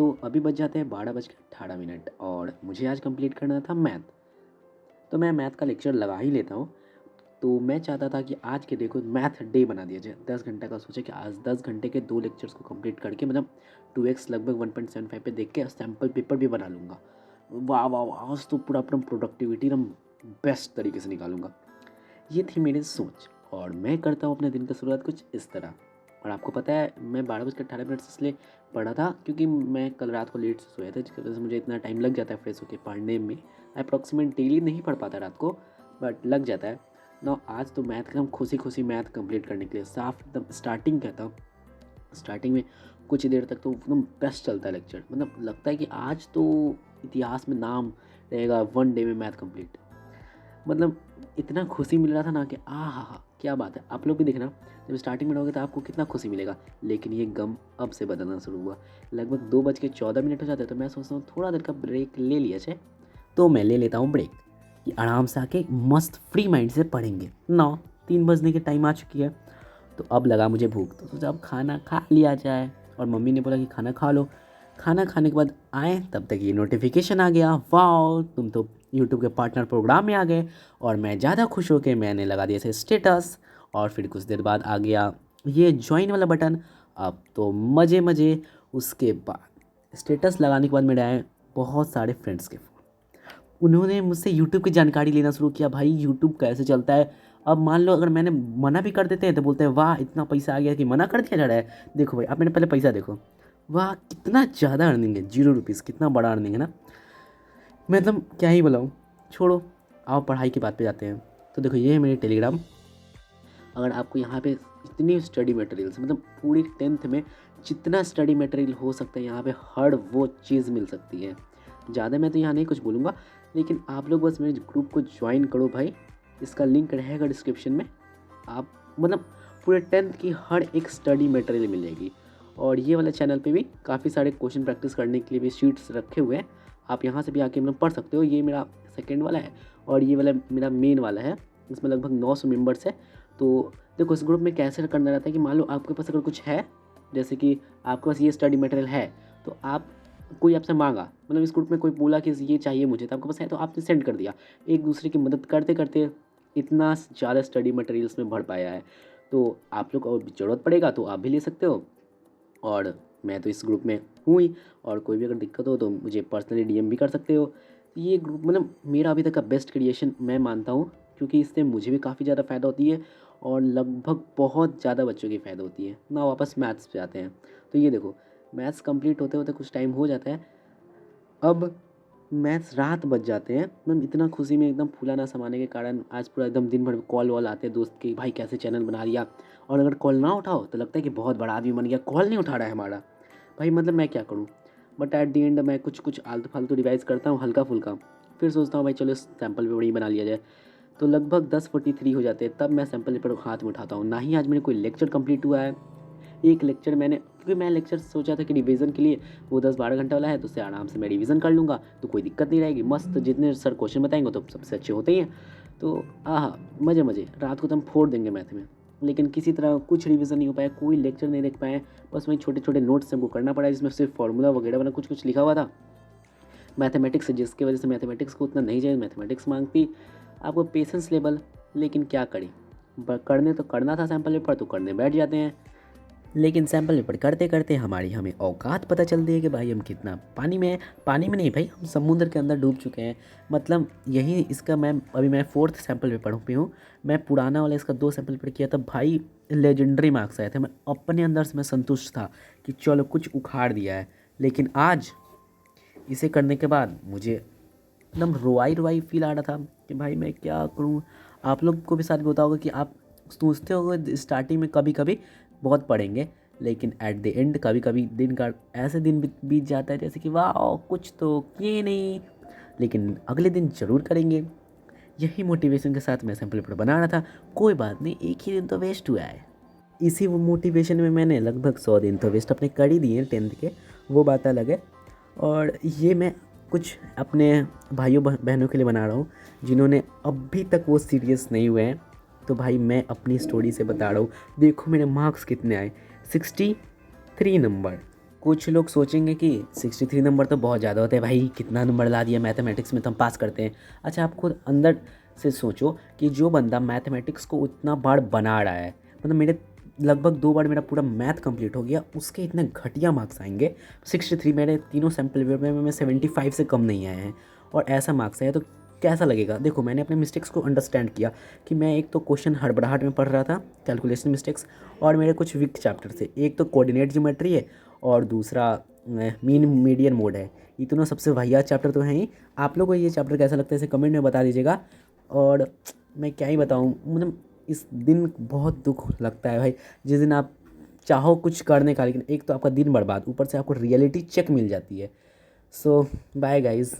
सो अभी बज जाते हैं 12:18 और मुझे आज कंप्लीट करना था मैथ। तो मैं मैथ का लेक्चर लगा ही लेता हूँ। तो मैं चाहता था कि आज के देखो मैथ डे बना दिया जाए। 10 घंटे का सोचा कि आज 10 घंटे के 2 लेक्चर्स को कंप्लीट करके मतलब 2x लगभग 1.75 पे देख के सैम्पल पेपर भी बना लूँगा। वाह वाह वाह, आज तो पूरा अपना प्रोडक्टिविटी एकदम बेस्ट तरीके से निकालूंगा। ये थी मेरी सोच और मैं करता हूँ अपने दिन की शुरुआत कुछ इस तरह। और आपको पता है मैं 12:18 से इसलिए पढ़ा था क्योंकि मैं कल रात को लेट से सोया था, जिसकी वजह से मुझे इतना टाइम लग जाता है फ्रेश होकर पढ़ने में। अप्रॉक्सीमेट डेली नहीं पढ़ पाता रात को, बट लग जाता है ना। आज तो मैथ का हम खुशी खुशी मैथ कंप्लीट करने के लिए साफ एकदम स्टार्टिंग कहता हूँ। स्टार्टिंग में कुछ देर तक तो एकदम बेस्ट चलता है लेक्चर, मतलब लगता है कि आज तो इतिहास में नाम रहेगा, 1 डे में मैथ कंप्लीट। मतलब इतना खुशी मिल रहा था ना कि हा क्या बात है। आप लोग भी देखना, जब स्टार्टिंग में रहोगे तो आपको कितना खुशी मिलेगा। लेकिन ये गम अब से बदलना शुरू हुआ। लगभग 2:14 हो जाते हैं तो मैं सोचता हूँ थोड़ा देर का ब्रेक ले लिया जाए। तो मैं ले लेता हूँ ब्रेक कि आराम से आके मस्त फ्री माइंड से पढ़ेंगे। 3 बजने की टाइम आ चुकी है। तो अब लगा मुझे भूख, तो सोचा अब खाना खा लिया जाए। और मम्मी ने बोला कि खाना खा लो। खाना खाने के बाद आए तब तक ये नोटिफिकेशन आ गया, वाह तुम तो यूट्यूब के पार्टनर प्रोग्राम में आ गए। और मैं ज़्यादा खुश होकर मैंने लगा दिया इसे स्टेटस। और फिर कुछ देर बाद आ गया ये ज्वाइन वाला बटन। अब तो मज़े मज़े। उसके बाद स्टेटस लगाने के बाद मेरे आए बहुत सारे फ्रेंड्स के फ़ोन। उन्होंने मुझसे यूट्यूब की जानकारी लेना शुरू किया, भाई यूट्यूब कैसे चलता है। अब मान लो अगर मैंने मना भी कर देते हैं तो बोलते हैं वाह इतना पैसा आ गया कि मना कर दिया जा रहा है। देखो भाई, आप मैंने पहले पैसा देखो, वाह कितना ज़्यादा अर्निंग है, 0 रुपीज़, कितना बड़ा अर्निंग है ना। मतलब क्या ही बताऊँ, छोड़ो, आओ पढ़ाई की बात पे जाते हैं। तो देखो ये है मेरी टेलीग्राम। अगर आपको यहाँ पे इतनी स्टडी मटेरियल्स, मतलब पूरी 10th में जितना स्टडी मटेरियल हो सकता है यहाँ पे हर वो चीज़ मिल सकती है। ज़्यादा मैं तो यहाँ नहीं कुछ बोलूँगा, लेकिन आप लोग बस मेरे ग्रुप को ज्वाइन करो भाई। इसका लिंक रहेगा डिस्क्रिप्शन में। आप मतलब पूरे 10th की हर एक स्टडी मटेरियल मिलेगी। और ये वाले चैनल पे भी काफ़ी सारे क्वेश्चन प्रैक्टिस करने के लिए भी शीट्स रखे हुए हैं। आप यहाँ से भी आके मतलब पढ़ सकते हो। ये मेरा सेकेंड वाला है और ये वाला मेरा मेन वाला है। इसमें लगभग 900 मेम्बर्स है। तो देखो इस ग्रुप में कैसे करना रहता है कि मान लो आपके पास अगर कुछ है, जैसे कि आपके पास ये स्टडी मटेरियल है, तो आप कोई आपसे मांगा, मतलब इस ग्रुप में कोई बोला कि ये चाहिए मुझे, तो आपके पास है तो आपने सेंड कर दिया। एक दूसरे की मदद करते करते इतना ज़्यादा स्टडी मटेरियल्स में बढ़ पाया है। तो आप लोग और भी ज़रूरत पड़ेगा तो आप भी ले सकते हो। और मैं तो इस ग्रुप में हूँ ही। और कोई भी अगर दिक्कत हो तो मुझे पर्सनली डीएम भी कर सकते हो। ये ग्रुप मतलब मेरा अभी तक का बेस्ट क्रिएशन मैं मानता हूँ, क्योंकि इससे मुझे भी काफ़ी ज़्यादा फ़ायदा होती है और लगभग बहुत ज़्यादा बच्चों की फ़ायदा होती है ना। वापस मैथ्स पे आते हैं। तो ये देखो मैथ्स कंप्लीट होते होते कुछ टाइम हो जाता है। अब मैथ्स रात बज जाते हैं। मतलब इतना खुशी में एकदम फूला ना समाने के कारण आज पूरा एकदम दिन भर कॉल वॉल आते हैं दोस्त के, भाई कैसे चैनल बना दिया। और अगर कॉल ना उठाओ तो लगता है कि बहुत बड़ा आदमी बन गया, कॉल नहीं उठा रहा है हमारा भाई, मतलब मैं क्या करूँ। बट एट दी एंड मैं कुछ कुछ आलतू फालतू डिवाइस करता हूँ हल्का फुल्का। फिर सोचता हूँ भाई चलो सैम्पल पेपर ही बना लिया जाए। तो लगभग 10:43 हो जाते हैं तब मैं सैम्पल पेपर को हाथ में उठाता हूँ। ना ही आज मेरे कोई लेक्चर कंप्लीट हुआ है। एक लेक्चर मैंने, क्योंकि मैं लेक्चर सोचा था कि रिवीजन के लिए वो 10-12 घंटा वाला है, तो उससे आराम से मैं रिवीजन कर लूँगा, तो कोई दिक्कत नहीं रहेगी। मस्त जितने सर क्वेश्चन बताएंगे तो सबसे अच्छे होते ही हैं। तो मज़े मज़े रात को तो हम फोड़ देंगे मैथ में। लेकिन किसी तरह कुछ रिवीजन नहीं हो पाया, कोई लेक्चर नहीं देख पाए। बस वही छोटे छोटे नोट्स हमको करना पड़ा जिसमें सिर्फ फार्मूला वगैरह वाला कुछ कुछ लिखा हुआ था मैथमेटिक्स से, जिसकी वजह से मैथमेटिक्स को उतना नहीं चाहिए, मैथमेटिक्स मांगती आपको पेशेंस लेवल। लेकिन क्या करें, करने तो करना था सैम्पल पेपर, तो करने बैठ जाते हैं। लेकिन सैम्पल पेपर करते करते हमें औकात पता चलती है कि भाई हम कितना पानी में हैं। पानी में नहीं भाई, हम समुद्र के अंदर डूब चुके हैं। मतलब यही इसका मैं 4th सैम्पल पेपर पे हूँ। मैं पुराना वाला इसका 2 सैम्पल पेपर किया था भाई, लेजेंडरी मार्क्स आए थे। मैं अपने अंदर से मैं संतुष्ट था कि चलो कुछ उखाड़ दिया है। लेकिन आज इसे करने के बाद मुझे एकदम रुआई रुआई फील आ रहा था कि भाई मैं क्या करूँ। आप लोग को भी साथ भी होता होगा कि आप सोचते हो स्टार्टिंग में कभी कभी बहुत पढ़ेंगे, लेकिन एट द एंड कभी कभी दिन का ऐसे दिन बीत जाता है जैसे कि वाह कुछ तो किए नहीं, लेकिन अगले दिन ज़रूर करेंगे। यही मोटिवेशन के साथ मैं सैम्पल पेपर बना रहा था। कोई बात नहीं, एक ही दिन तो वेस्ट हुआ है। इसी वो मोटिवेशन में मैंने लगभग 100 दिन तो वेस्ट अपने कर ही दिए 10th के, वो बात अलग है। और ये मैं कुछ अपने भाइयों बहनों के लिए बना रहा हूँ जिन्होंने अभी तक वो सीरियस नहीं हुए हैं। तो भाई मैं अपनी स्टोरी से बता रहा हूँ, देखो मेरे मार्क्स कितने आए, 63 नंबर। कुछ लोग सोचेंगे कि 63 नंबर तो बहुत ज़्यादा होते हैं भाई, कितना नंबर ला दिया मैथमेटिक्स में तो हम पास करते हैं। अच्छा, आप खुद अंदर से सोचो कि जो बंदा मैथमेटिक्स को उतना बार बना रहा है, मतलब मेरे लगभग 2 बार मेरा पूरा मैथ कंप्लीट हो गया, उसके इतने घटिया मार्क्स आएंगे। 63 मेरे तीनों सैम्पल पेपर में 75 से कम नहीं आए हैं और ऐसा मार्क्स आया तो कैसा लगेगा। देखो, मैंने अपने मिस्टेक्स को अंडरस्टैंड किया कि मैं एक तो क्वेश्चन हड़बड़ाहट में पढ़ रहा था, कैलकुलेशन मिस्टेक्स, और मेरे कुछ वीक चैप्टर थे। एक तो कोऑर्डिनेट ज्योमेट्री है और दूसरा मीन मीडियन मोड है। ये दोनों सबसे वाहियात चैप्टर तो हैं ही। आप लोगों को ये चैप्टर कैसा लगता है इसे कमेंट में बता दीजिएगा। और मैं क्या ही बताऊँ, मतलब इस दिन बहुत दुख लगता है भाई, जिस दिन आप चाहो कुछ करने का, लेकिन एक तो आपका दिन बर्बाद, ऊपर से आपको रियलिटी चेक मिल जाती है। सो बाय गाइज़।